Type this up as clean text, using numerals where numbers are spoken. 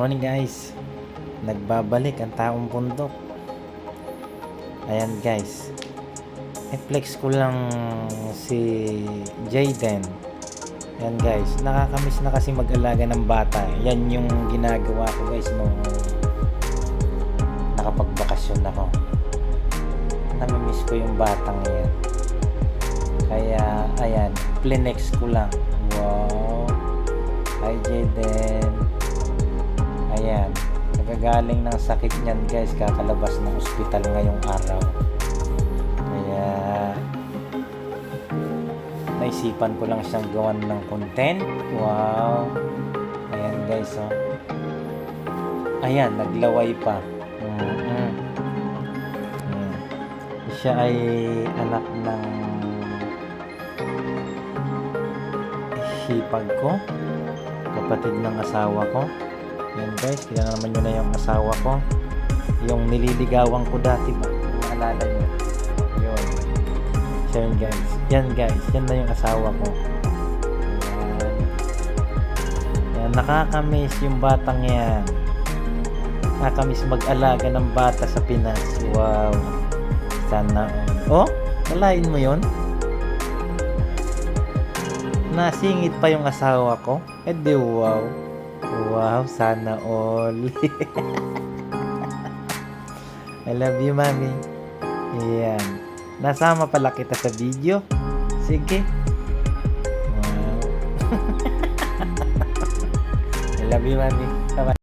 Morning guys, nagbabalik ang taong bundok. Ayan guys, i-flex ko lang si Jayden. Ayan guys, nakakamiss na kasi mag-alaga ng bata. Yan yung ginagawa ko guys nung nakapagbakasyon ako. Namimiss ko yung batang yan. Kaya ayan, flex ko lang. Wow, hi Jayden. Ayan, nagagaling ng sakit niyan guys, kakalabas ng ospital ngayong araw. Kaya naisipan ko lang siyang gawan ng content. Wow, ayan guys, oh. Ayan, naglaway pa. Ayan. Siya ay anak ng hipag ko, kapatid ng asawa ko. Yan guys, kilala naman nyo na yung asawa ko, yung nililigawan ko dati ba, naalala nyo yun, siya yun guys. Yan guys, yan na yung asawa ko. Yan, yan, nakakamiss yung batang yan, nakakamiss mag-alaga ng bata sa Pinas. Wow, sana oh, kalain mo yun, nasingit pa yung asawa ko. Di wow. Wow, sana all. I love you, mami. Ayan. Nasama pala kita sa video. Sige. Wow. I love you, mami. Bye-bye.